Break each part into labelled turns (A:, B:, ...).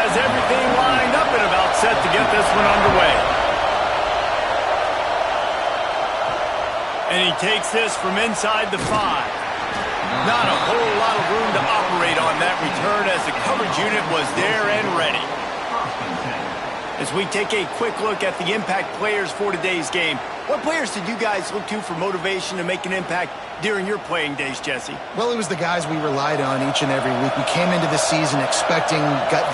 A: has everything lined up and about set to get this one underway. And he takes this from inside the 5. Not a whole lot of room to operate on that return as the coverage unit was there and ready. As we take a quick look at the impact players for today's game, what players did you guys look to for motivation to make an impact during your playing days, Jesse?
B: Well, it was the guys we relied on each and every week. We came into the season expecting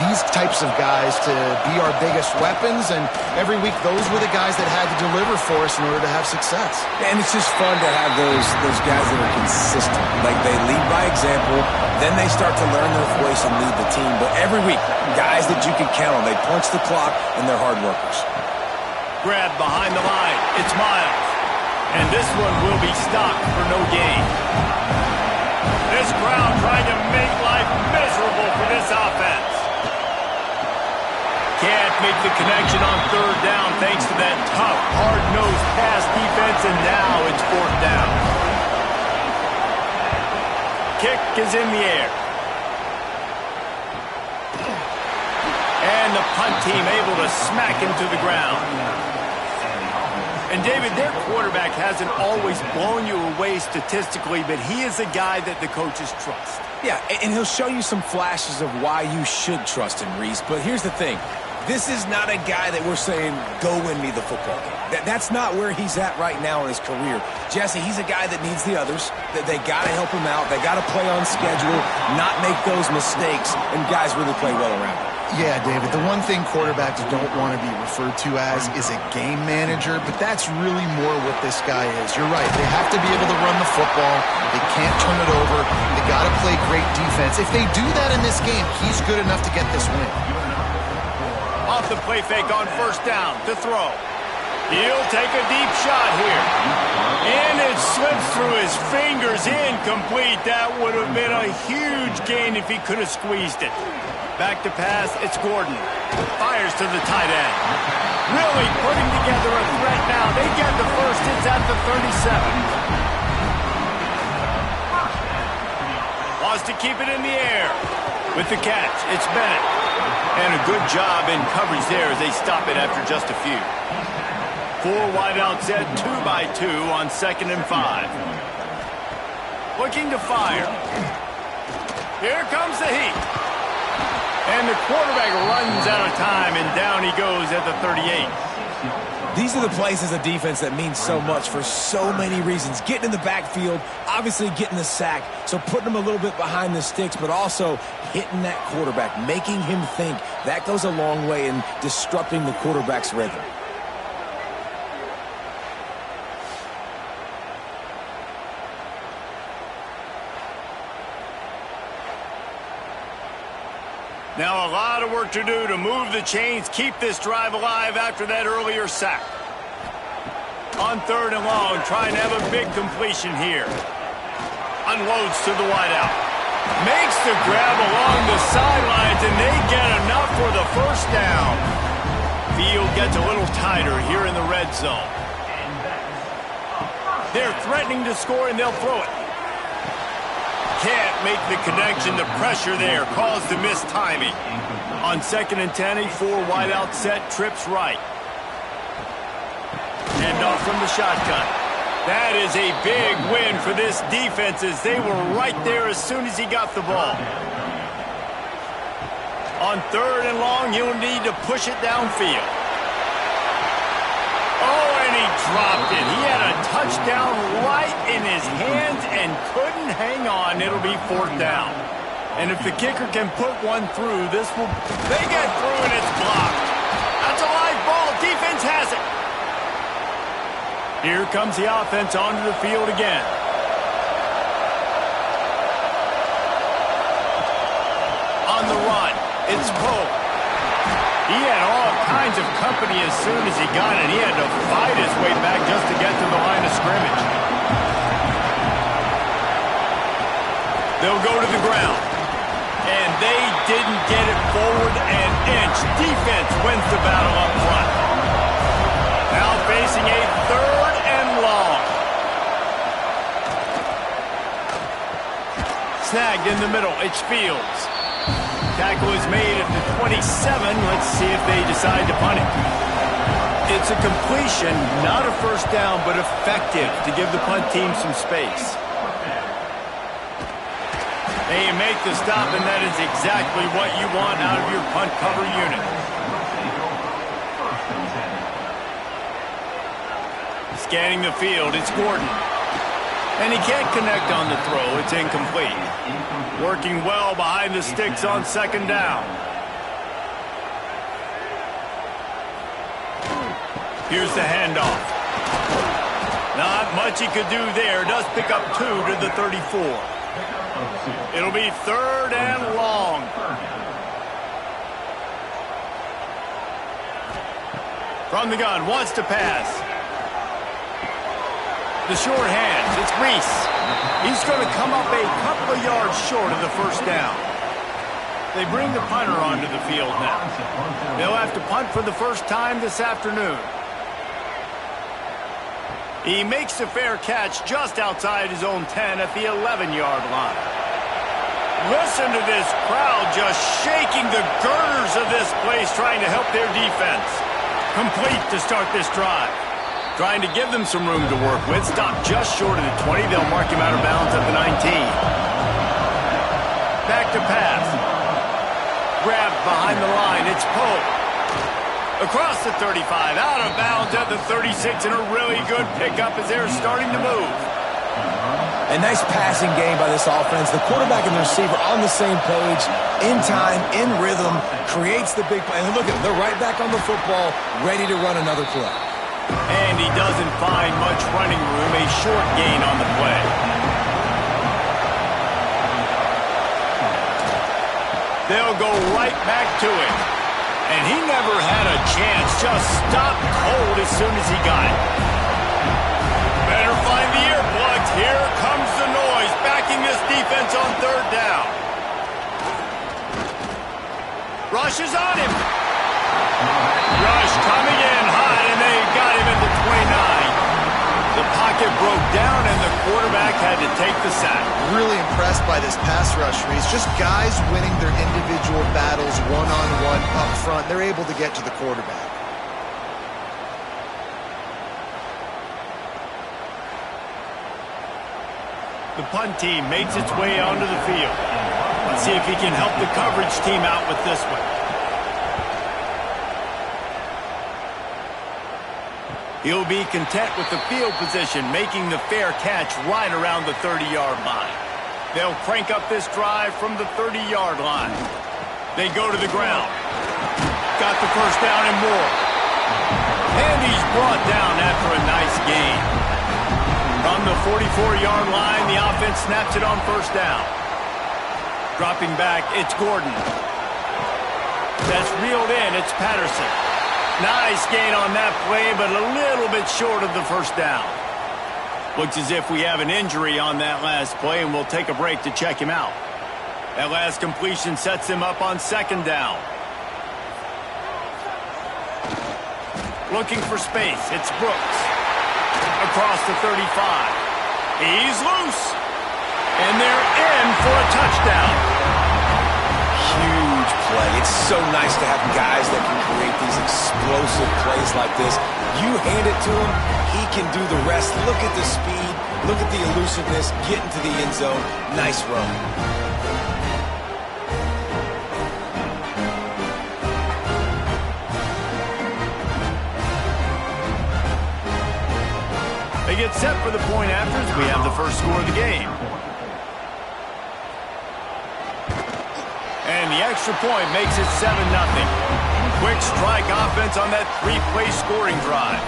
B: these types of guys to be our biggest weapons, and every week those were the guys that had to deliver for us in order to have success.
C: And it's just fun to have those guys that are consistent. Like, they lead by example, then they start to learn their voice and lead the team. But every week, guys that you can count on, they punch the clock, and they're hard workers.
A: Grab behind the line. It's Miles. And this one will be stopped for no gain. This crowd trying to make life miserable for this offense. Can't make the connection on third down thanks to that tough, hard-nosed pass defense, and now it's fourth down. Kick is in the air. And the punt team able to smack him to the ground. And, David, their quarterback hasn't always blown you away statistically, but he is a guy that the coaches trust.
C: Yeah, and he'll show you some flashes of why you should trust him, Reese. But here's the thing. This is not a guy that we're saying, go win me the football game. That's not where he's at right now in his career. Jesse, he's a guy that needs the others. That they got to help him out. They got to play on schedule, not make those mistakes, and guys really play well around him.
B: Yeah, David, the one thing quarterbacks don't want to be referred to as is a game manager, but that's really more what this guy is. You're right. They have to be able to run the football. They can't turn it over. They got to play great defense. If they do that in this game, he's good enough to get this win.
A: Off the play fake on first down to throw. He'll take a deep shot here. And it slips through his fingers, incomplete. That would have been a huge gain if he could have squeezed it. Back to pass, it's Gordon. Fires to the tight end. Really putting together a threat now. They get the first. It's at the 37. Wants to keep it in the air. With the catch, it's Bennett. And a good job in coverage there as they stop it after just a few. 4 wideouts set, 2 by 2 on 2nd and 5. Looking to fire. Here comes the heat. And the quarterback runs out of time, and down he goes at the 38.
C: These are the plays as a defense that mean so much for so many reasons. Getting in the backfield, obviously getting the sack, so putting him a little bit behind the sticks, but also hitting that quarterback, making him think. That goes a long way in disrupting the quarterback's rhythm.
A: Now a lot of work to do to move the chains, keep this drive alive after that earlier sack. On 3rd and long, trying to have a big completion here. Unloads to the wideout. Makes the grab along the sidelines, and they get enough for the first down. Field gets a little tighter here in the red zone. They're threatening to score, and they'll throw it. Can't make the connection. The pressure there caused the missed timing. On 2nd and 10, a 4 wideout set, trips right. And off from the shotgun. That is a big win for this defense as they were right there as soon as he got the ball. On 3rd and long, he'll need to push it downfield. Oh, and he dropped it. He had a touchdown right in his hands and couldn't hang on. It'll be 4th down. And if the kicker can put one through, this will... They get through and it's blocked. That's a live ball. Defense has it. Here comes the offense onto the field again. On the run, it's Poe. He had all kinds of company as soon as he got it. He had to fight his way back just to get to the line of scrimmage. They'll go to the ground. And they didn't get it forward an inch. Defense wins the battle up front. Now facing a 3rd and long. Snagged in the middle. It's Fields. Tackle is made at the 26. by 7. Let's see if they decide to punt it. It's a completion, not a first down, but effective to give the punt team some space. They make the stop, and that is exactly what you want out of your punt cover unit. Scanning the field, it's Gordon. And he can't connect on the throw. It's incomplete. Working well behind the sticks on second down. Here's the handoff. Not much he could do there. Does pick up 2 to the 34. It'll be 3rd and long. From the gun, wants to pass. The short hands, it's Reese. He's going to come up a couple of yards short of the first down. They bring the punter onto the field now. They'll have to punt for the first time this afternoon. He makes a fair catch just outside his own 10 at the 11-yard line. Listen to this crowd just shaking the girders of this place trying to help their defense. Complete to start this drive. Trying to give them some room to work with. Stop just short of the 20. They'll mark him out of bounds at the 19. Back to pass. Grabbed behind the line. It's Pope. Across the 35. Out of bounds at the 36. And a really good pickup as they're starting to move.
C: A nice passing game by this offense. The quarterback and the receiver on the same page. In time, in rhythm. Creates the big play. And look at them. They're right back on the football. Ready to run another play.
A: And he doesn't find much running room, a short gain on the play. They'll go right back to it. And he never had a chance, just stopped cold as soon as he got it. Better find the earplugs. Here comes the noise, backing this defense on 3rd down. Rush is on him. Rush coming in high, and they got him at the 29. The pocket broke down, and the quarterback had to take the sack.
B: Really impressed by this pass rush, Reese. Just guys winning their individual battles one-on-one up front. They're able to get to the quarterback.
A: The punt team makes its way onto the field. Let's see if he can help the coverage team out with this one. He'll be content with the field position, making the fair catch right around the 30-yard line. They'll crank up this drive from the 30-yard line. They go to the ground. Got the first down and more. And he's brought down after a nice gain. From the 44-yard line, the offense snaps it on first down. Dropping back, it's Gordon. That's reeled in, it's Patterson. Nice gain on that play, but a little bit short of the first down. Looks as if we have an injury on that last play, and we'll take a break to check him out. That last completion sets him up on second down. Looking for space, it's Brooks. Across the 35. He's loose. And they're in for a touchdown.
C: Huge play. It's so nice to have guys that can create these explosive plays like this. You hand it to him, he can do the rest. Look at the speed. Look at the elusiveness. Get into the end zone. Nice run.
A: They get set for the point afters. We have the first score of the game. And the extra point makes it 7-0. Quick strike offense on that 3-play scoring drive.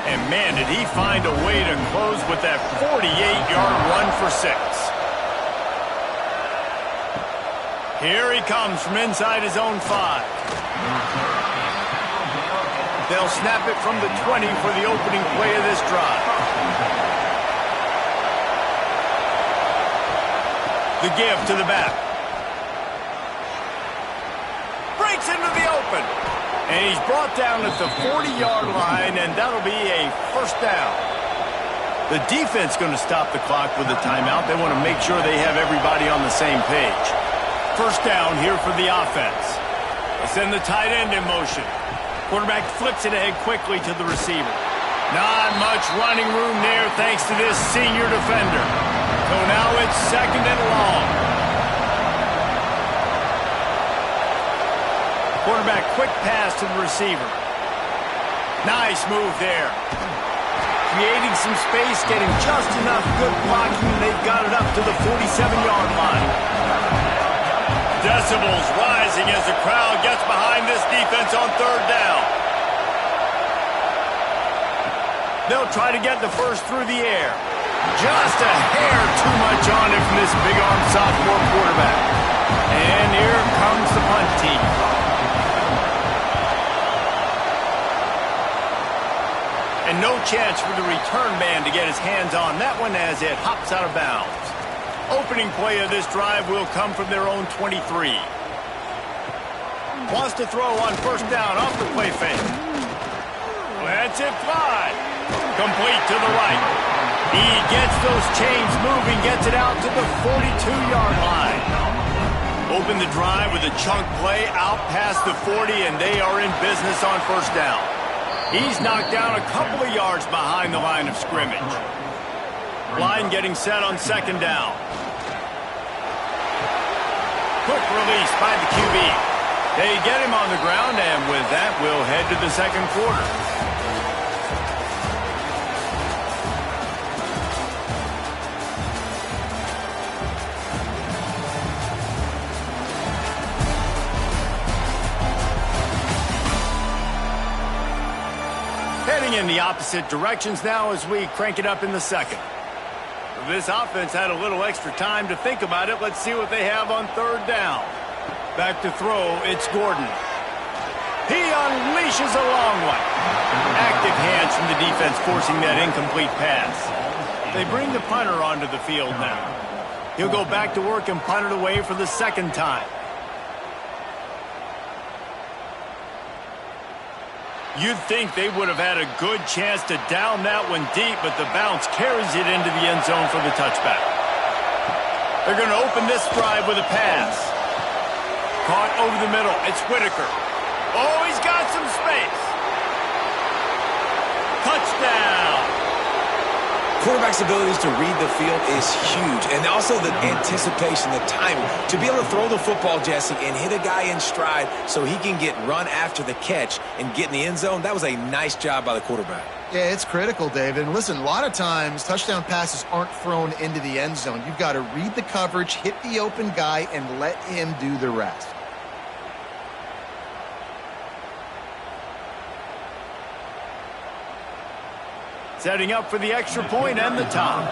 A: And man, did he find a way to close with that 48-yard run for 6. Here he comes from inside his own 5. They'll snap it from the 20 for the opening play of this drive. The give to the back. Breaks into the open. And he's brought down at the 40-yard line, and that'll be a first down. The defense going to stop the clock with a timeout. They want to make sure they have everybody on the same page. First down here for the offense. Send the tight end in motion. Quarterback flips it ahead quickly to the receiver. Not much running room there thanks to this senior defender. So now it's 2nd and long. Quarterback quick pass to the receiver. Nice move there. Creating some space, getting just enough good blocking, and they've got it up to the 47-yard line. Decibels rising as the crowd gets behind this defense on 3rd down. They'll try to get the first through the air. Just a hair too much on it from this big-arm sophomore quarterback. And here comes the punt team. And no chance for the return man to get his hands on that one as it hops out of bounds. Opening play of this drive will come from their own 23. Wants to throw on 1st down off the play fake. Lets it fly. Complete to the right. He gets those chains moving, gets it out to the 42-yard line. Open the drive with a chunk play out past the 40, and they are in business on 1st down. He's knocked down a couple of yards behind the line of scrimmage. Line getting set on 2nd down. Quick release by the QB. They get him on the ground, and with that, we'll head to the 2nd quarter. Heading in the opposite directions now as we crank it up in the 2nd. This offense had a little extra time to think about it. Let's see what they have on 3rd down. Back to throw, it's Gordon. He unleashes a long one. Active hands from the defense forcing that incomplete pass. They bring the punter onto the field now. He'll go back to work and punt it away for the 2nd time. You'd think they would have had a good chance to down that one deep, but the bounce carries it into the end zone for the touchback. They're going to open this drive with a pass. Caught over the middle. It's Whitaker. Oh, he's got some space. Touchdown.
C: Quarterback's abilities to read the field is huge, and also the anticipation, the timing. To be able to throw the football, Jesse, and hit a guy in stride so he can get run after the catch and get in the end zone, that was a nice job by the quarterback.
B: Yeah, it's critical, David. And listen, a lot of times touchdown passes aren't thrown into the end zone. You've got to read the coverage, hit the open guy, and let him do the rest.
A: Setting up for the extra point and the top.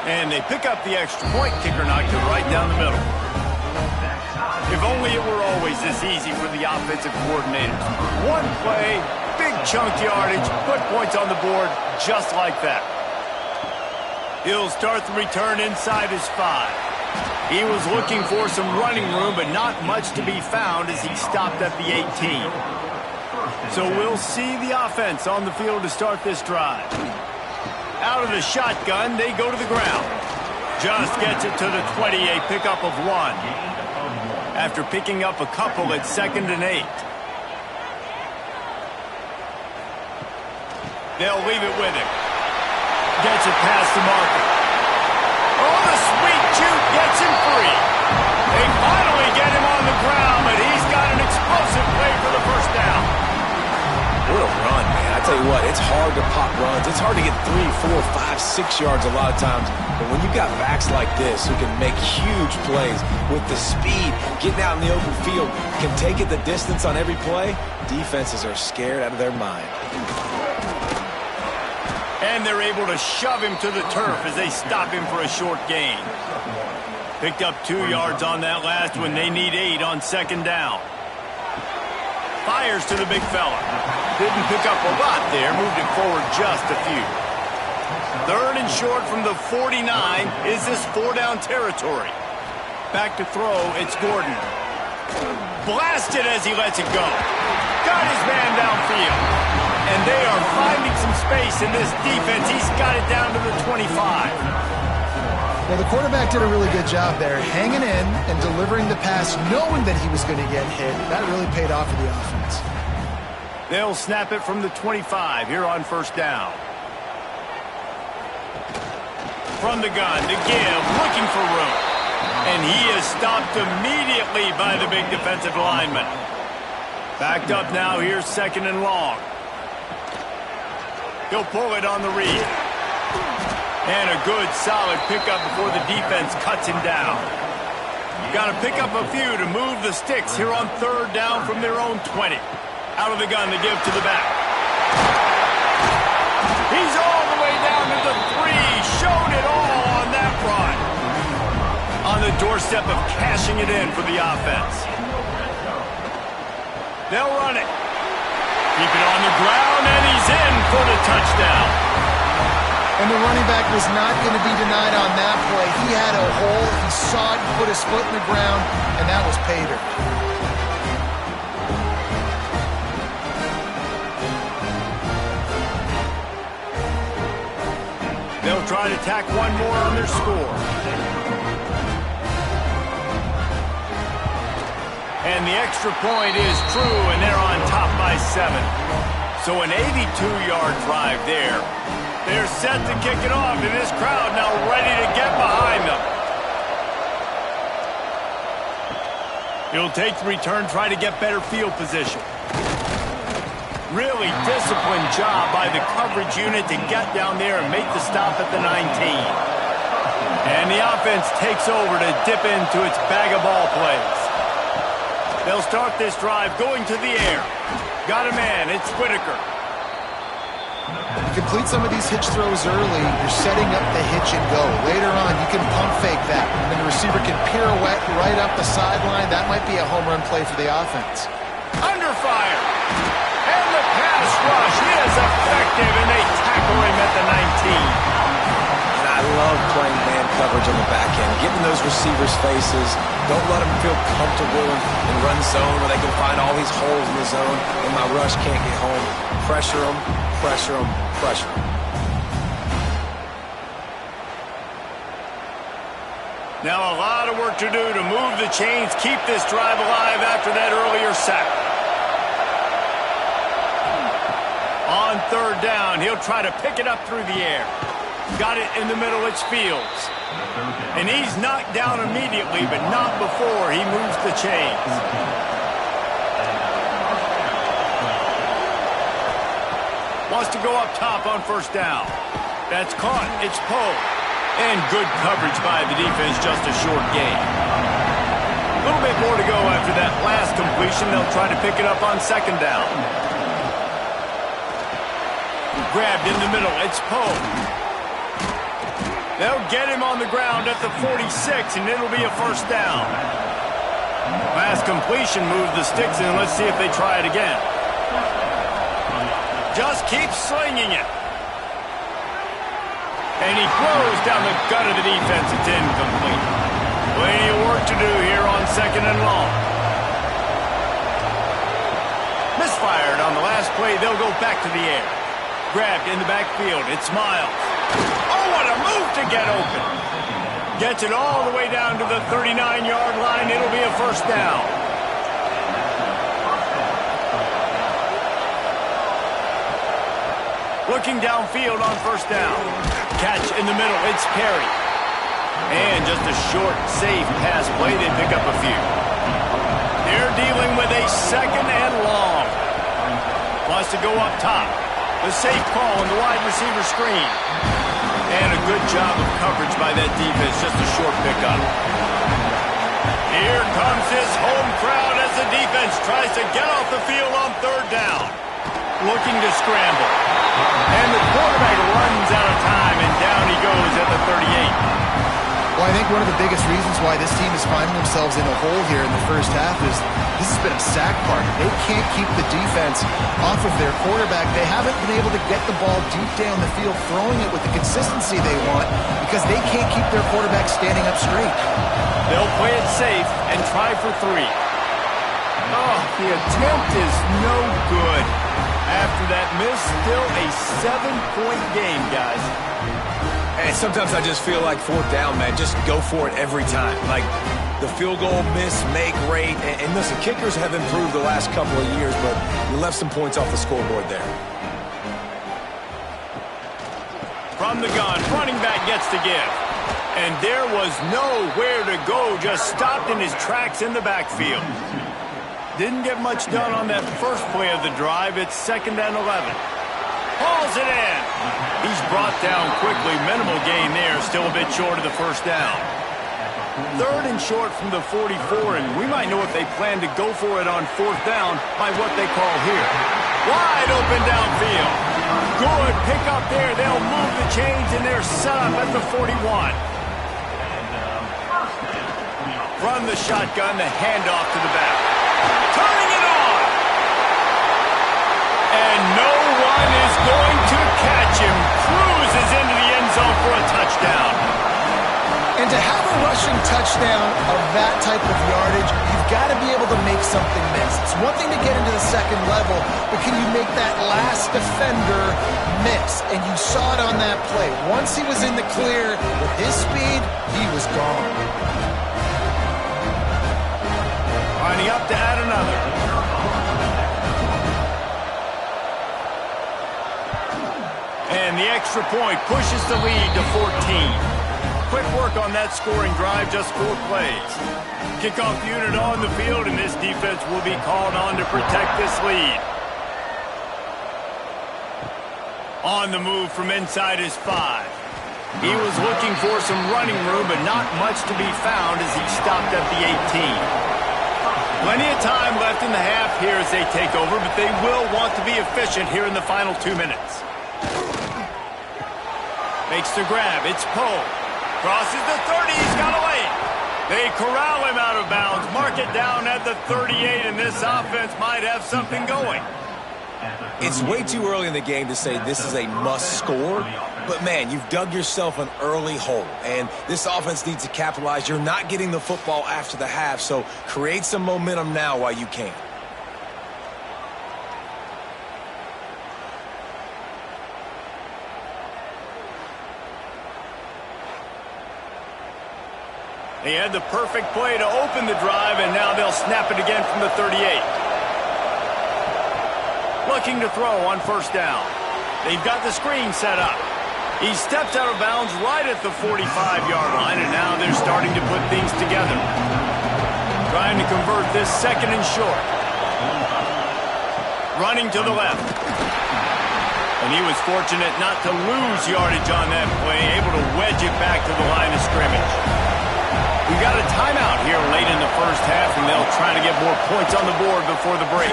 A: And they pick up the extra point. Kicker knocked it right down the middle. If only it were always this easy for the offensive coordinators. One play, big chunk yardage, put points on the board just like that. He'll start the return inside his 5. He was looking for some running room, but not much to be found as he stopped at the 18. So we'll see the offense on the field to start this drive. Out of the shotgun, they go to the ground. Just gets it to the 20, a pickup of 1. After picking up a couple, it's 2nd and 8. They'll leave it with him. Gets it past the marker. Oh, the sweet juke gets him free. They finally get him on the ground, but he's got an explosive play for the 1st down.
C: What a run, man. I tell you what, it's hard to pop runs. It's hard to get 3, 4, 5, 6 yards a lot of times. But when you've got backs like this who can make huge plays with the speed, getting out in the open field, can take it the distance on every play, defenses are scared out of their mind.
A: And they're able to shove him to the turf as they stop him for a short gain. Picked up 2 yards on that last one. They need 8 on 2nd down. Fires to the big fella. Didn't pick up a lot there. Moved it forward just a few. 3rd and short from the 49. Is this 4-down territory? Back to throw. It's Gordon. Blasted as he lets it go. Got his man downfield. And they are finding some space in this defense. He's got it down to the 25.
B: Well, the quarterback did a really good job there, hanging in and delivering the pass, knowing that he was going to get hit. That really paid off for the offense.
A: They'll snap it from the 25 here on first down. From the gun to give, looking for room. And he is stopped immediately by the big defensive lineman. Backed up now, here's second and long. He'll pull it on the read. And a good, solid pickup before the defense cuts him down. Got to pick up a few to move the sticks here on third down from their own 20. Out of the gun to give to the back. He's all the way down to the 3. Showed it all on that run. On the doorstep of cashing it in for the offense. They'll run it. Keep it on the ground, and he's in for the touchdown.
B: And the running back was not going to be denied on that play. He had a hole, he saw it, he put his foot in the ground, and that was pay dirt.
A: They'll try to tack one more on their score. And the extra point is true, and they're on top by 7. So an 82-yard drive there. They're set to kick it off, and this crowd now ready to get behind them. He'll take the return, try to get better field position. Really disciplined job by the coverage unit to get down there and make the stop at the 19. And the offense takes over to dip into its bag of ball plays. They'll start this drive going to the air. Got a man, it's Whitaker.
B: Complete some of these hitch throws early, you're setting up the hitch and go. Later on, you can pump fake that, and the receiver can pirouette right up the sideline. That might be a home run play for the offense.
A: Under fire. And the pass rush is effective, and they tackle him at the 19.
C: And I love playing man coverage on the back end, getting those receivers' faces. Don't let them feel comfortable in run zone where they can find all these holes in the zone, and my rush can't get home. Pressure them, pressure them, pressure them.
A: Now a lot of work to do to move the chains, keep this drive alive after that earlier sack. On third down, he'll try to pick it up through the air. Got it in the middle, it's Fields. And he's knocked down immediately, but not before he moves the chains. Wants to go up top on first down. That's caught. It's Poe. And good coverage by the defense, just a short gain. A little bit more to go after that last completion. They'll try to pick it up on second down. Grabbed in the middle. It's Poe. They'll get him on the ground at the 46, and it'll be a first down. Last completion moved the sticks in. Let's see if they try it again. Just keep slinging it. And he throws down the gut of the defense. It's incomplete. Plenty of work to do here on second and long. Misfired on the last play. They'll go back to the air. Grabbed in the backfield. It's Miles. Oh, what a move to get open. Gets it all the way down to the 39-yard line. It'll be a first down. Looking downfield on first down. Catch in the middle. It's Perry. And just a short, safe pass play. They pick up a few. They're dealing with a second and long. Wants to go up top. The safe call on the wide receiver screen. And a good job of coverage by that defense. Just a short pickup. Here comes his home crowd as the defense tries to get off the field on third down. Looking to scramble. And the quarterback runs out of time, and down he goes at the 38.
B: Well, I think one of the biggest reasons why this team is finding themselves in a hole here in the first half is this has been a sack party. They can't keep the defense off of their quarterback. They haven't been able to get the ball deep down the field, throwing it with the consistency they want because they can't keep their quarterback standing up straight.
A: They'll play it safe and try for 3. Oh, the attempt is no good. After that miss, still a 7-point game, guys.
C: And sometimes I just feel like fourth down, man, just go for it every time. Like the field goal miss, make rate. And listen, kickers have improved the last couple of years, but you left some points off the scoreboard there.
A: From the gun, running back gets the give. And there was nowhere to go, just stopped in his tracks in the backfield. Didn't get much done on that first play of the drive. It's 2nd and 11. Hauls it in. He's brought down quickly. Minimal gain there. Still a bit short of the first down. 3rd and short from the 44, and we might know if they plan to go for it on 4th down by what they call here. Wide open downfield. Good pick up there. They'll move the chains, and they're set up at the 41. From the shotgun, the handoff to the back. Turning it on. And no one is going to catch him. Cruises into the end zone for a touchdown.
B: And to have a rushing touchdown of that type of yardage, you've got to be able to make something miss. It's one thing to get into the second level, but can you make that last defender miss? And you saw it on that play. Once he was in the clear, with his speed, he was gone.
A: Lining up to add another. And the extra point pushes the lead to 14. Quick work on that scoring drive, just 4 plays. Kickoff unit on the field, and this defense will be called on to protect this lead. On the move from inside his 5. He was looking for some running room, but not much to be found as he stopped at the 18. Plenty of time left in the half here as they take over, but they will want to be efficient here in the final 2 minutes. Makes the grab. It's Poe. Crosses the 30. He's got away. They corral him out of bounds. Mark it down at the 38, and this offense might have something going.
C: It's way too early in the game to say this is a must score, but man, you've dug yourself an early hole, and this offense needs to capitalize. You're not getting the football after the half, so create some momentum now while you can.
A: They had the perfect play to open the drive, and now they'll snap it again from the 38. Looking to throw on 1st down. They've got the screen set up. He steps out of bounds right at the 45-yard line, and now they're starting to put things together. Trying to convert this 2nd and short. Running to the left. And he was fortunate not to lose yardage on that play, able to wedge it back to the line of scrimmage. We got a timeout here late in the first half, and they'll try to get more points on the board before the break.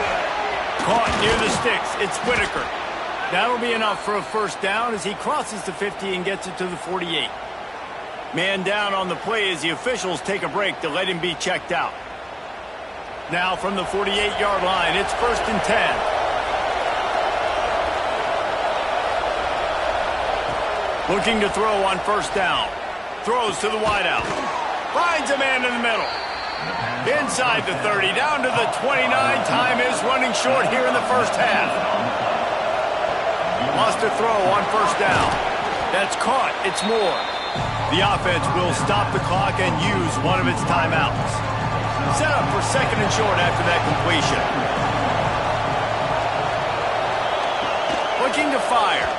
A: Caught near the sticks. It's Whitaker. That'll be enough for a 1st down as he crosses the 50 and gets it to the 48. Man down on the play as the officials take a break to let him be checked out. Now from the 48-yard line, it's 1st and 10. Looking to throw on 1st down. Throws to the wideout. Finds a man in the middle. Inside the 30, down to the 29. Time is running short here in the first half. Lost a throw on 1st down. That's caught. It's Moore. The offense will stop the clock and use one of its timeouts. Set up for 2nd and short after that completion. Looking to fire.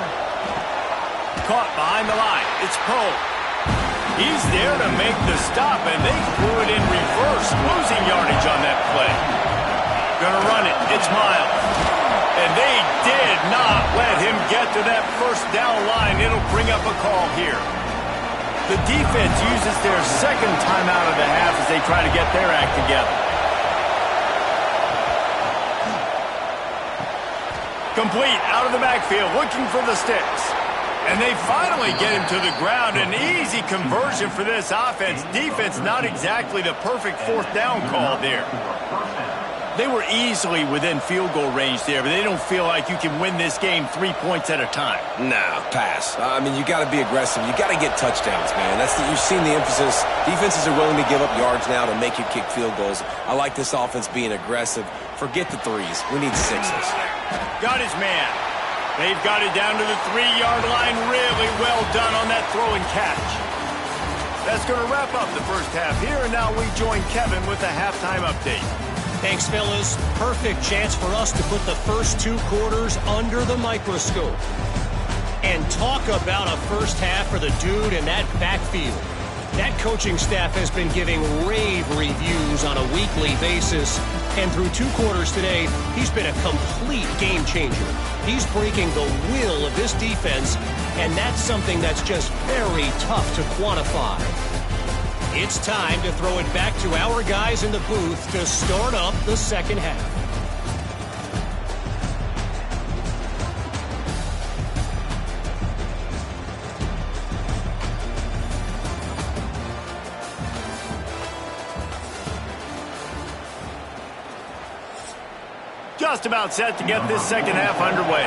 A: Caught behind the line. It's Poe. He's there to make the stop, and they threw it in reverse, losing yardage on that play. Gonna run it. It's Miles. And they did not let him get to that 1st down line. It'll bring up a call here. The defense uses their 2nd timeout of the half as they try to get their act together. Complete out of the backfield, looking for the sticks. And they finally get him to the ground. An easy conversion for this offense. Defense, not exactly the perfect 4th down call there. They were easily within field goal range there, but they don't feel like you can win this game 3 points at a time.
C: Nah, pass. I mean, you got to be aggressive. You got to get touchdowns, man. You've seen the emphasis. Defenses are willing to give up yards now to make you kick field goals. I like this offense being aggressive. Forget the 3s. We need 6s.
A: Got his man. They've got it down to the 3-yard line. Really well done on that throw and catch. That's going to wrap up the first half here, and now we join Kevin with the halftime update.
D: Thanks, fellas. Perfect chance for us to put the first 2 quarters under the microscope. And talk about a first half for the dude in that backfield. That coaching staff has been giving rave reviews on a weekly basis. And through 2 quarters today, he's been a complete game changer. He's breaking the will of this defense, and that's something that's just very tough to quantify. It's time to throw it back to our guys in the booth to start up the second half.
A: Just about set to get this second half underway.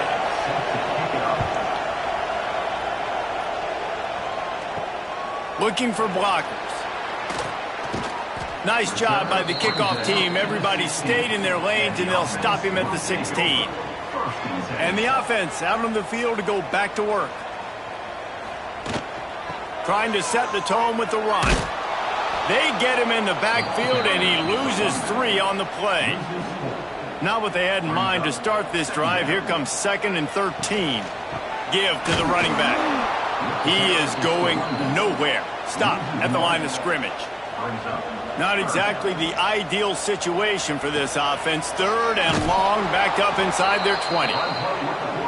A: Looking for blockers. Nice job by the kickoff team. Everybody stayed in their lanes, and they'll stop him at the 16. And the offense out on the field to go back to work. Trying to set the tone with the run. They get him in the backfield, and he loses 3 on the play. Not what they had in mind to start this drive. Here comes 2nd and 13. Give to the running back. He is going nowhere. Stop at the line of scrimmage. Not exactly the ideal situation for this offense. 3rd and long, backed up inside their 20.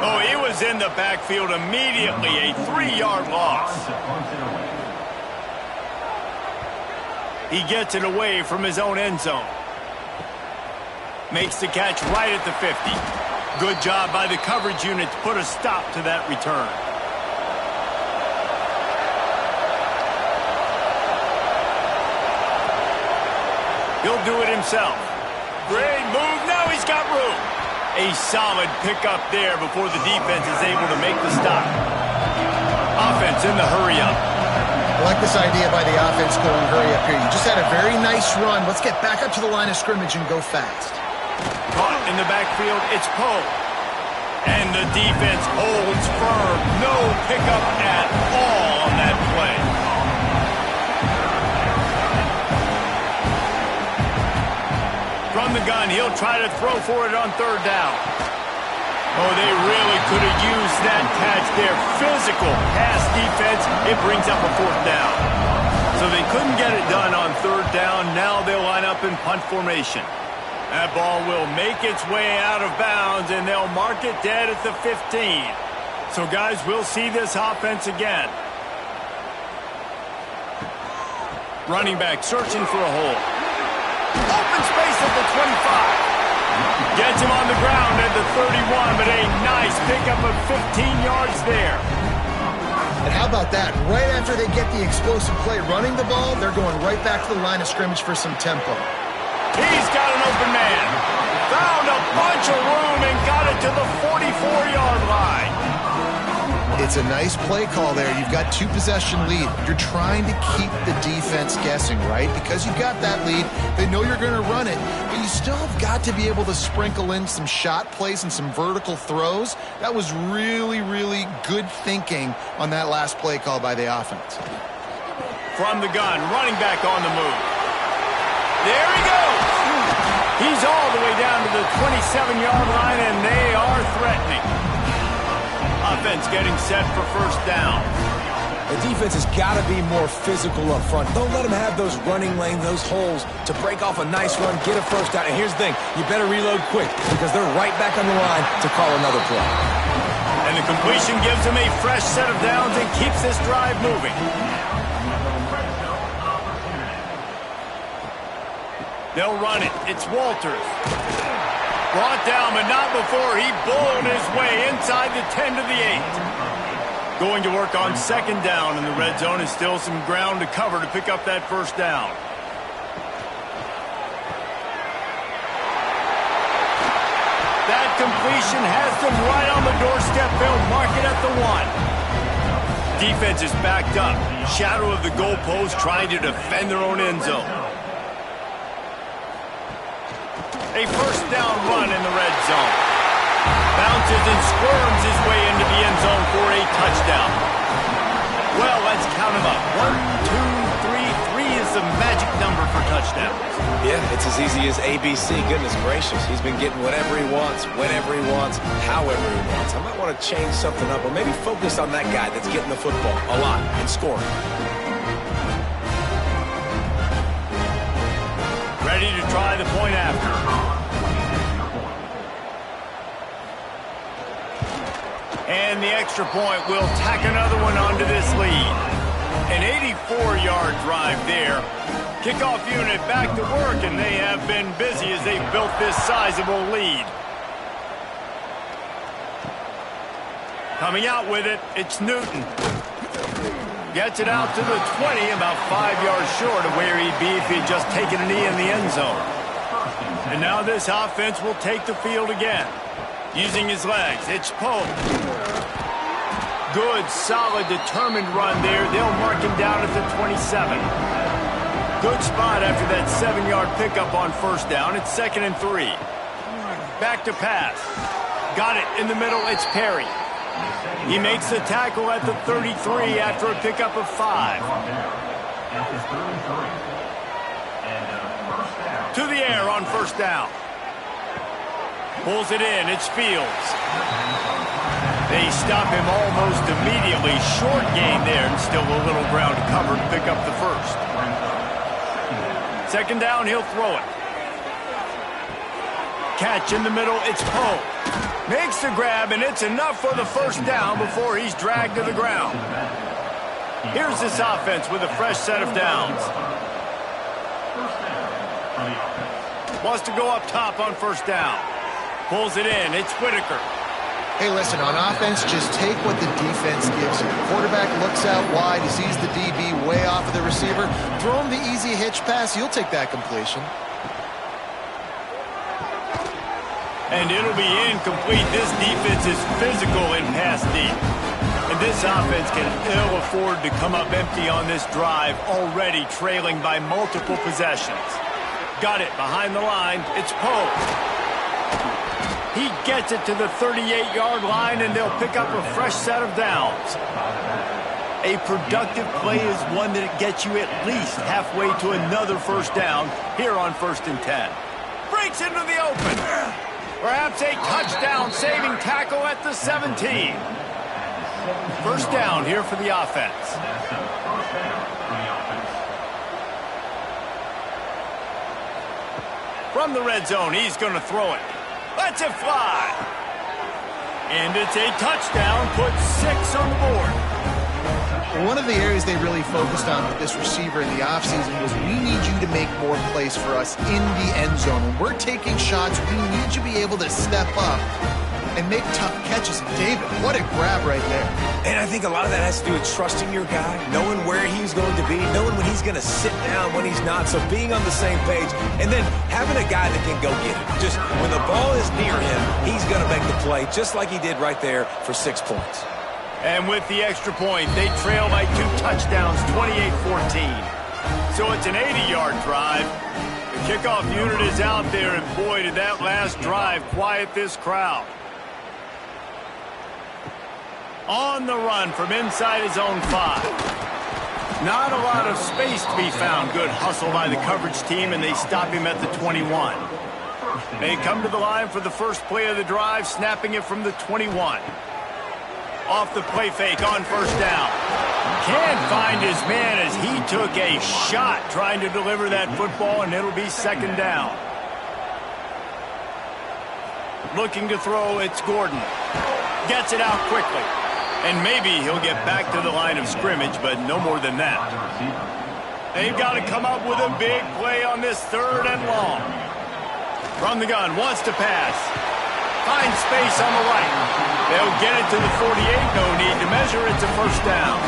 A: Oh, he was in the backfield immediately. A 3-yard loss. He gets it away from his own end zone. Makes the catch right at the 50. Good job by the coverage unit to put a stop to that return. He'll do it himself. Great move. Now he's got room. A solid pickup there before the defense is able to make the stop. Offense in the hurry-up.
B: I like this idea by the offense going hurry up here. You just had a very nice run. Let's get back up to the line of scrimmage and go fast.
A: Caught in the backfield, it's Poe. And the defense holds firm. No pickup at all on that play. From the gun, he'll try to throw for it on 3rd down. Oh, they really could have used that catch there. Physical pass defense. It brings up a 4th down. So they couldn't get it done on 3rd down. Now they'll line up in punt formation. That ball will make its way out of bounds, and they'll mark it dead at the 15. So, guys, we'll see this offense again. Running back searching for a hole. Open space at the 25. Gets him on the ground at the 31, but a nice pickup of 15 yards there.
B: And how about that? Right after they get the explosive play running the ball, they're going right back to the line of scrimmage for some tempo.
A: He's got an open man. Found a bunch of room and got it to the 44-yard line.
B: It's a nice play call there. You've got 2-possession lead. You're trying to keep the defense guessing, right? Because you've got that lead. They know you're going to run it, but you still have got to be able to sprinkle in some shot plays and some vertical throws. That was really, really good thinking on that last play call by the offense.
A: From the gun, running back on the move. There he goes. He's all the way down to the 27-yard line, and they are threatening. Offense getting set for 1st down.
C: The defense has got to be more physical up front. Don't let them have those running lanes, those holes to break off a nice run, get a 1st down. And here's the thing, you better reload quick because they're right back on the line to call another play.
A: And the completion gives them a fresh set of downs and keeps this drive moving. They'll run it. It's Walters. Brought down, but not before he bowled his way inside the 10 to the 8. Going to work on 2nd down in the red zone, and still some ground to cover to pick up that 1st down. That completion has them right on the doorstep. They'll mark it at the 1. Defense is backed up. Shadow of the goalpost, trying to defend their own end zone. A 1st down run in the red zone. Bounce bounces and squirms his way into the end zone for a touchdown. Well, let's count him up. 1, 2, 3. 3 is the magic number for touchdowns.
C: Yeah, it's as easy as ABC. Goodness gracious. He's been getting whatever he wants, whenever he wants, however he wants. I might want to change something up or maybe focus on that guy that's getting the football a lot and scoring.
A: Ready to try the point after. And the extra point will tack another one onto this lead. An 84-yard drive there. Kickoff unit back to work, and they have been busy as they've built this sizable lead. Coming out with it, it's Newton. Gets it out to the 20, about 5 yards short of where he'd be if he'd just taken a knee in the end zone. And now this offense will take the field again. Using his legs, it's Pope. Good, solid, determined run there. They'll mark him down at the 27. Good spot after that 7-yard pickup on first down. It's 2nd and 3. Back to pass. Got it in the middle. It's Perry. He makes the tackle at the 33 after a pickup of 5. To the air on first down. Pulls it in. It's Fields. They stop him almost immediately. Short gain there, and still a little ground to cover to pick up the first. 2nd down, he'll throw it. Catch in the middle, it's Pope. Makes the grab, and it's enough for the first down before he's dragged to the ground. Here's this offense with a fresh set of downs. Wants to go up top on first down. Pulls it in, it's Whitaker.
B: Hey, listen, on offense, just take what the defense gives you. Quarterback looks out wide, he sees the DB way off of the receiver. Throw him the easy hitch pass, you'll take that completion.
A: And it'll be incomplete. This defense is physical in pass deep. And this offense can ill afford to come up empty on this drive, already trailing by multiple possessions. Got it behind the line. It's Pope. He gets it to the 38-yard line, and they'll pick up a fresh set of downs. A productive play is one that gets you at least halfway to another first down here on 1st and 10. Breaks into the open. Perhaps a touchdown-saving tackle at the 17. First down here for the offense. From the red zone, he's going to throw it. Lets it fly. And it's a touchdown, puts 6 on the board.
B: One of the areas they really focused on with this receiver in the offseason was we need you to make more plays for us in the end zone. When we're taking shots, we need you to be able to step up and make tough catches. And David, what a grab right there.
C: And I think a lot of that has to do with trusting your guy, knowing where he's going to be, knowing when he's going to sit down, when he's not. So being on the same page, and then having a guy that can go get it. Just when the ball is near him, he's going to make the play, just like he did right there for 6 points.
A: And with the extra point, they trail by 2 touchdowns, 28-14. So it's an 80-yard drive. The kickoff unit is out there, and boy, did that last drive quiet this crowd. On the run from inside his own 5. Not a lot of space to be found. Good hustle by the coverage team, and they stop him at the 21. They come to the line for the first play of the drive, snapping it from the 21. Off the play fake on first down. Can't find his man as he took a shot trying to deliver that football, and it'll be 2nd down. Looking to throw, it's Gordon. Gets it out quickly. And maybe he'll get back to the line of scrimmage, but no more than that. They've got to come up with a big play on this 3rd and long. From the gun, wants to pass. Finds space on the right. They'll get it to the 48. No need to measure. It's a first down.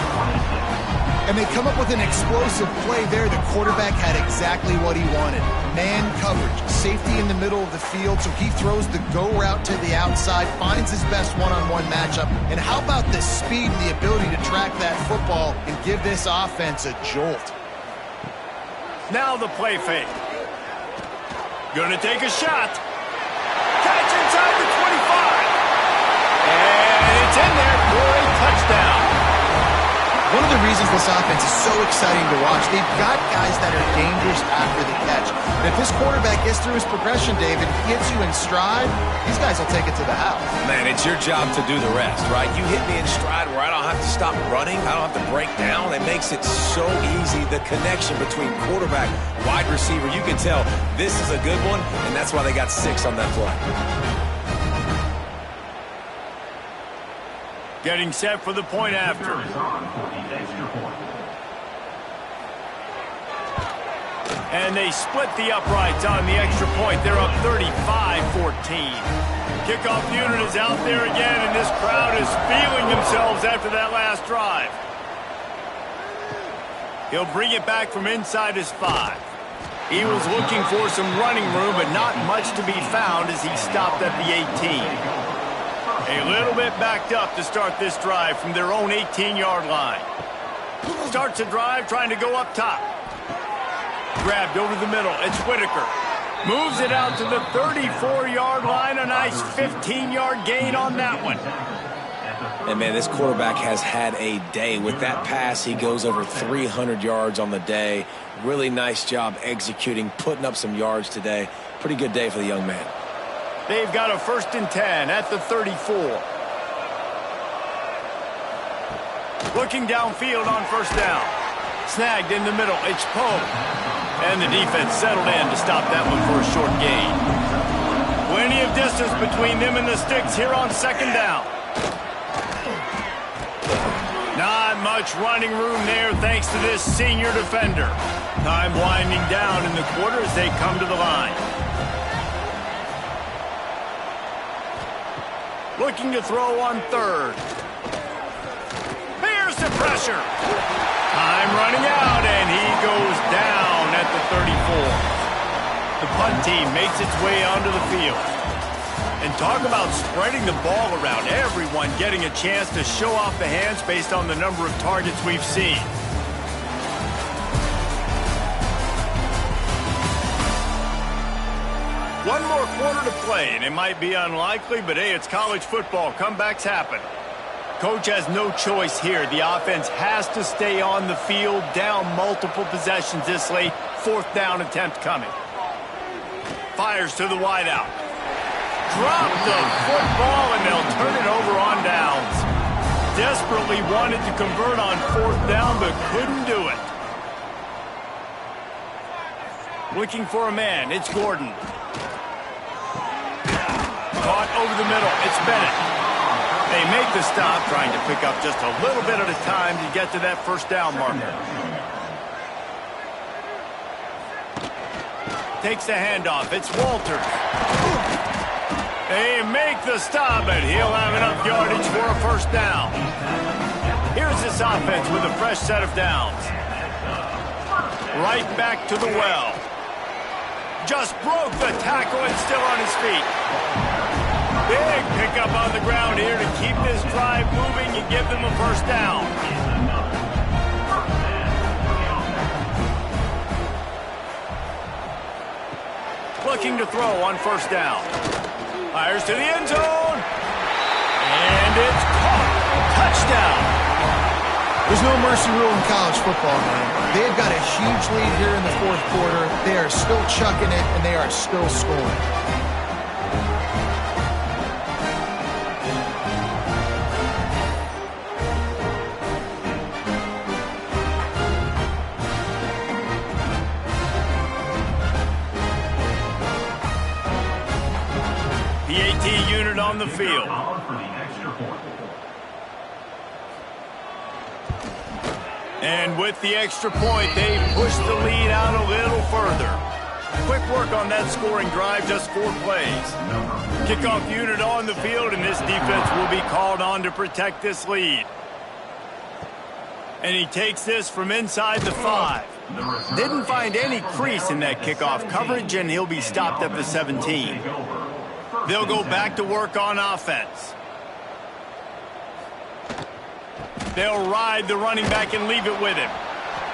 B: And they come up with an explosive play there. The quarterback had exactly what he wanted. Man coverage, safety in the middle of the field, so he throws the go route to the outside, finds his best one-on-one matchup. And how about the speed and the ability to track that football and give this offense a jolt?
A: Now the play fake. Gonna take a shot. Catch inside the 25.
B: One of the reasons this offense is so exciting to watch, they've got guys that are dangerous after the catch. And if this quarterback gets through his progression, David, gets you in stride, these guys will take it to the house.
C: Man, it's your job to do the rest, right? You hit me in stride where I don't have to stop running. I don't have to break down. It makes it so easy. The connection between quarterback, wide receiver, you can tell this is a good one, and that's why they got 6 on that play.
A: Getting set for the point after. And they split the uprights on the extra point. They're up 35-14. Kickoff unit is out there again, and this crowd is feeling themselves after that last drive. He'll bring it back from inside his 5. He was looking for some running room, but not much to be found as he stopped at the 18. A little bit backed up to start this drive from their own 18-yard line. Starts a drive trying to go up top. Grabbed over the middle. It's Whitaker. Moves it out to the 34-yard line. A nice 15-yard gain on that one.
C: And, man, this quarterback has had a day. With that pass, he goes over 300 yards on the day. Really nice job executing, putting up some yards today. Pretty good day for the young man.
A: They've got a 1st and 10 at the 34. Looking downfield on 1st down. Snagged in the middle. It's Poe. And the defense settled in to stop that one for a short gain. Plenty of distance between them and the sticks here on 2nd down. Not much running room there thanks to this senior defender. Time winding down in the quarter as they come to the line. Looking to throw on 3rd. Bears the pressure. Time running out, and he goes down at the 34. The punt team makes its way onto the field. And talk about spreading the ball around. Everyone getting a chance to show off the hands based on the number of targets we've seen. One more quarter to play, and it might be unlikely, but hey, it's college football. Comebacks happen. Coach has no choice here. The offense has to stay on the field, down multiple possessions this late. 4th down attempt coming. Fires to the wideout. Drop the football, and they'll turn it over on downs. Desperately wanted to convert on 4th down, but couldn't do it. Looking for a man. It's Gordon. Caught over the middle. It's Bennett. They make the stop, trying to pick up just a little bit at a time to get to that 1st down marker. Takes the handoff. It's Walters. They make the stop, and he'll have enough yardage for a 1st down. Here's this offense with a fresh set of downs. Right back to the well. Just broke the tackle and still on his feet. Big pickup on the ground here to keep this drive moving and give them a 1st down. Looking to throw on 1st down. Fires to the end zone. And it's caught. Touchdown.
B: There's no mercy rule in college football, man. They've got a huge lead here in the 4th quarter. They are still chucking it, and they are still scoring.
A: The AT unit on the field. And with the extra point, they push the lead out a little further. Quick work on that scoring drive, just 4 plays. Kickoff unit on the field, and this defense will be called on to protect this lead. And he takes this from inside the 5. Didn't find any crease in that kickoff coverage, and he'll be stopped at the 17. They'll go back to work on offense. They'll ride the running back and leave it with him.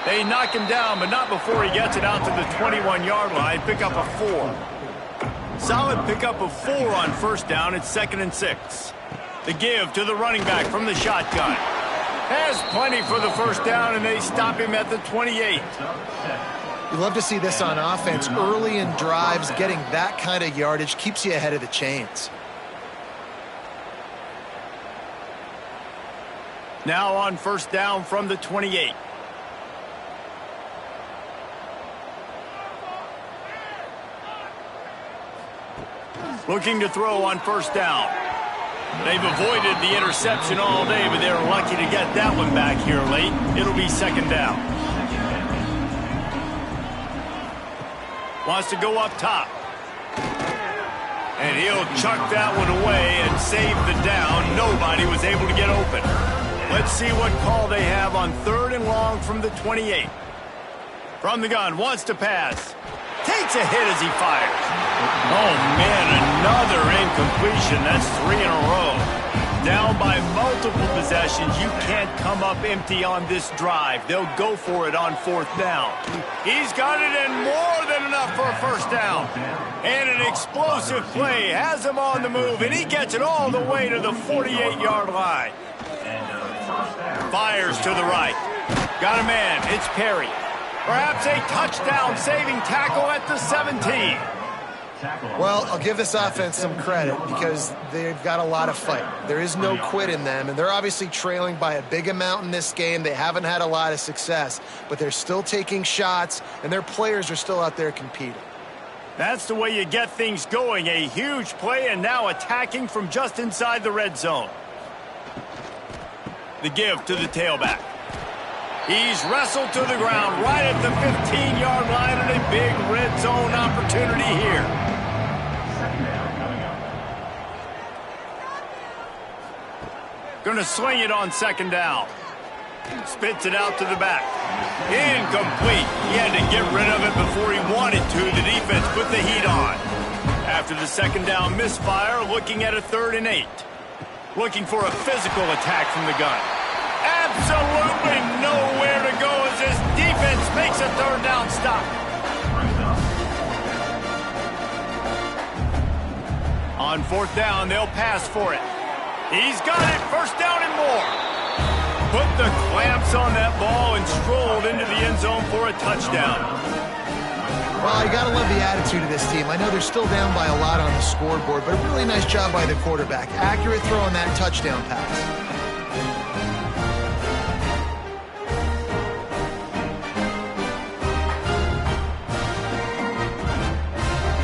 A: They knock him down, but not before he gets it out to the 21-yard line. Pick up a 4. Solid pickup of 4 on 1st down. It's 2nd and 6. The give to the running back from the shotgun. Has plenty for the first down, and they stop him at the 28.
B: You love to see this on offense. Early in drives, getting that kind of yardage keeps you ahead of the chains.
A: Now on first down from the 28. Looking to throw on first down. They've avoided the interception all day, but they're lucky to get that one back here late. It'll be second down. Wants to go up top. And he'll chuck that one away and save the down. Nobody was able to get open. Let's see what call they have on third and long from the 28. From the gun, wants to pass. Takes a hit as he fires. Oh, man, another incompletion. That's 3 in a row. Down by multiple possessions. You can't come up empty on this drive. They'll go for it on fourth down. He's got it in more than enough for a first down. And an explosive play has him on the move, and he gets it all the way to the 48-yard line. Fires to the right. Got a man. It's Perry. Perhaps a touchdown-saving tackle at the 17.
B: Well, I'll give this offense some credit because they've got a lot of fight. There is no quit in them, and they're obviously trailing by a big amount in this game. They haven't had a lot of success, but they're still taking shots, and their players are still out there competing.
A: That's the way you get things going. A huge play, and now attacking from just inside the red zone. The give to the tailback. He's wrestled to the ground right at the 15-yard line, and a big red zone opportunity here. Going to swing it on second down. Spits it out to the back. Incomplete. He had to get rid of it before he wanted to. The defense put the heat on. After the second down misfire, looking at a 3rd and 8. Looking for a physical attack from the gun. Absolutely nowhere to go as this defense makes a 3rd down stop. On 4th down, they'll pass for it. He's got it, first down and more. Put the clamps on that ball and strolled into the end zone for a touchdown.
B: Well, you got to love the attitude of this team. I know they're still down by a lot on the scoreboard, but a really nice job by the quarterback. Accurate throw on that touchdown pass.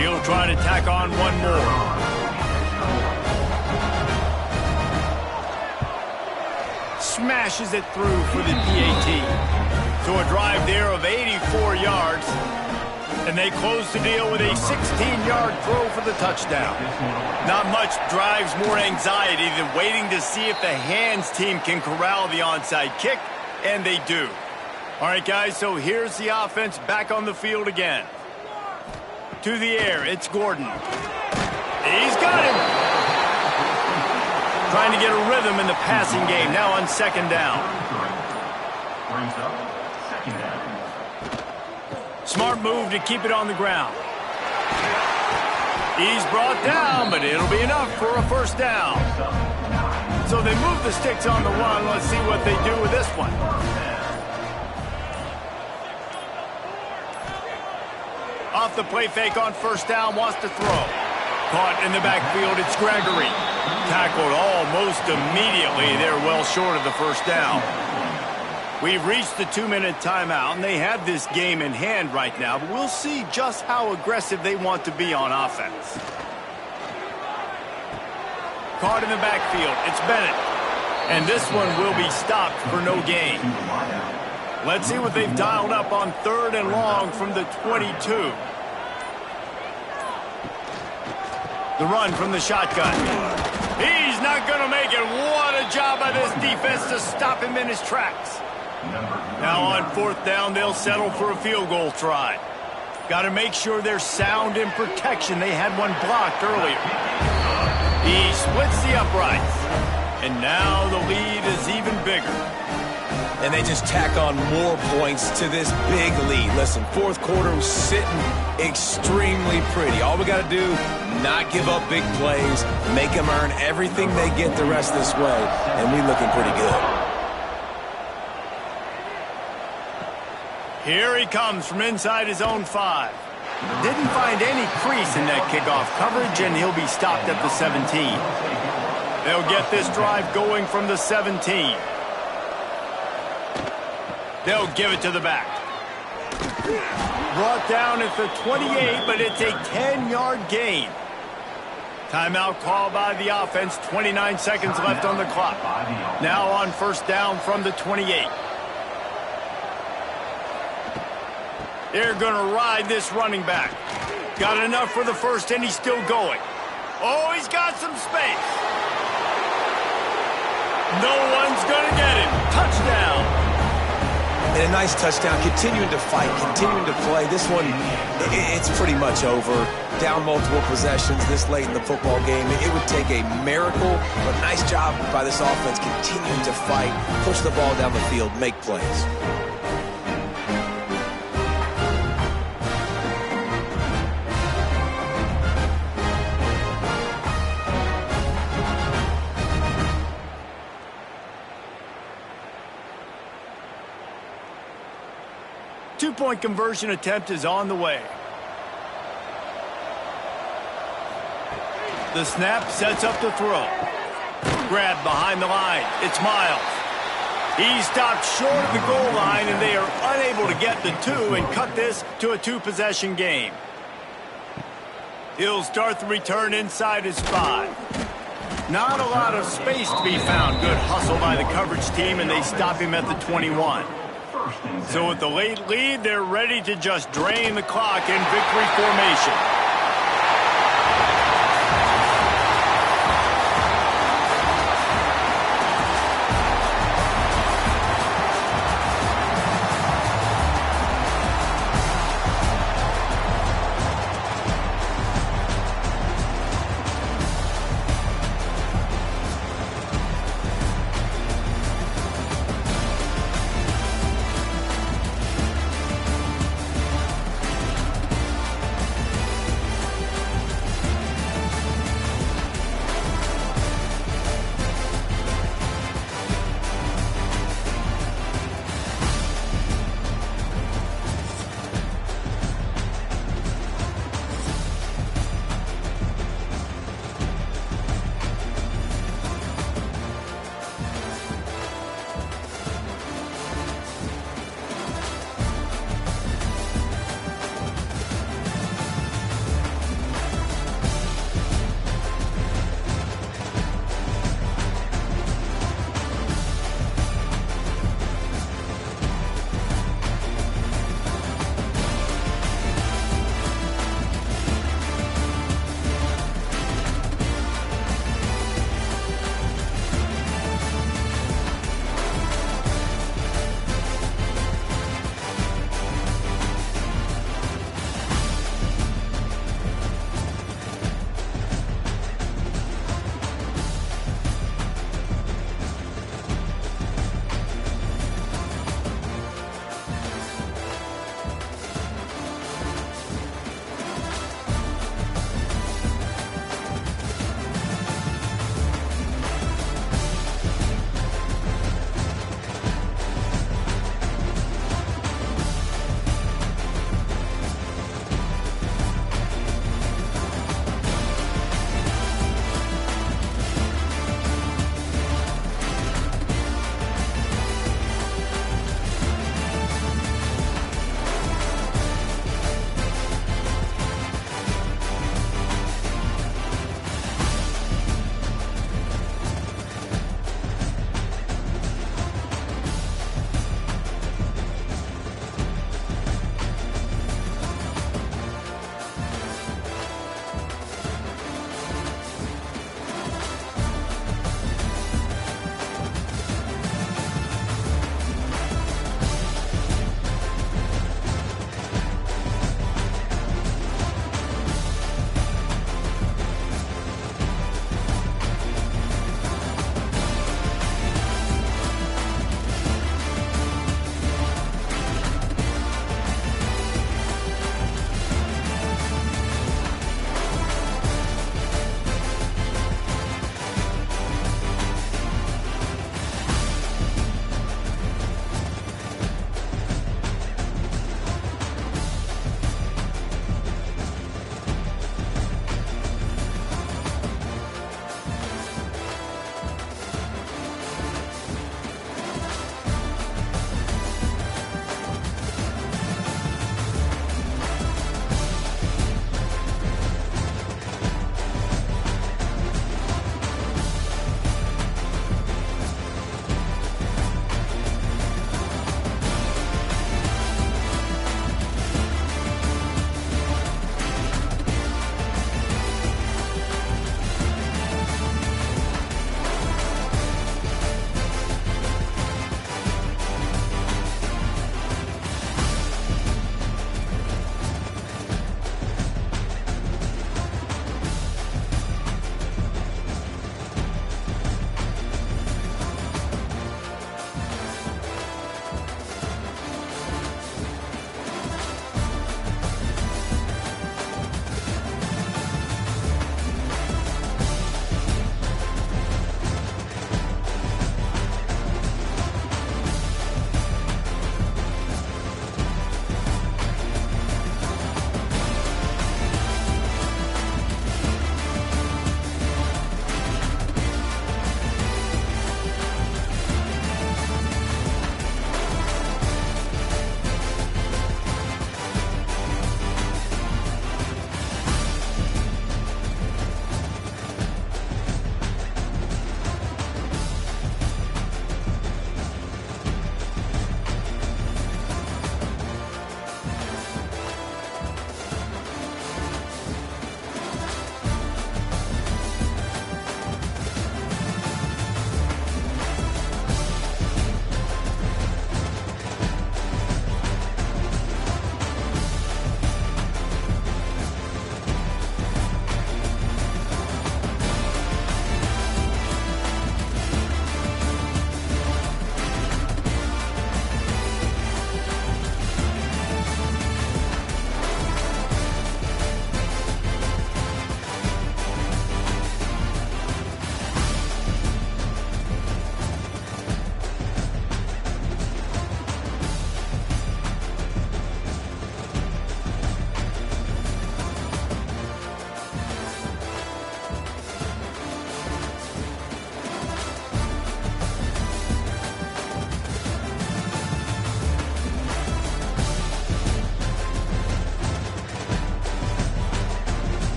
A: He'll try to tack on one more. Smashes it through for the PAT. So a drive there of 84 yards. And they close the deal with a 16-yard throw for the touchdown. Not much drives more anxiety than waiting to see if the hands team can corral the onside kick, and they do. All right, guys, so here's the offense back on the field again. To the air, it's Gordon. He's got him. Trying to get a rhythm in the passing game, now on second down. Smart move to keep it on the ground. He's brought down, but it'll be enough for a first down. So they move the sticks on the run. Let's see what they do with this one. Off the play fake on first down, wants to throw. Caught in the backfield, it's Gregory. Tackled almost immediately. They're well short of the first down. We've reached the 2-minute timeout, and they have this game in hand right now, but we'll see just how aggressive they want to be on offense. Caught in the backfield, it's Bennett. And this one will be stopped for no gain. Let's see what they've dialed up on 3rd and long from the 22. The run from the shotgun. He's not going to make it. What a job by this defense to stop him in his tracks. Now on 4th down, they'll settle for a field goal try. Got to make sure they're sound in protection. They had one blocked earlier. He splits the uprights. And now the lead is even bigger.
C: And they just tack on more points to this big lead. Listen, 4th quarter was sitting extremely pretty. All we got to do, not give up big plays, make them earn everything they get the rest of this way, and we looking pretty good.
A: Here he comes from inside his own 5. Didn't find any crease in that kickoff coverage, and he'll be stopped at the 17. They'll get this drive going from the 17. They'll give it to the back. Brought down at the 28, but it's a 10-yard gain. Timeout called by the offense. 29 seconds left on the clock. Now on first down from the 28. They're going to ride this running back. Got enough for the first, and he's still going. Oh, he's got some space. No one's going to get him. Touchdown.
C: And a nice touchdown, continuing to fight, continuing to play. This one, it's pretty much over. Down multiple possessions this late in the football game. It would take a miracle, but nice job by this offense continuing to fight, push the ball down the field, make plays.
A: Two-point conversion attempt is on the way. The snap sets up the throw. Grabbed behind the line. It's Miles. He stopped short of the goal line, and they are unable to get the 2 and cut this to a 2-possession game. He'll start the return inside his 5. Not a lot of space to be found. Good hustle by the coverage team, and they stop him at the 21. So with the late lead, they're ready to just drain the clock in victory formation.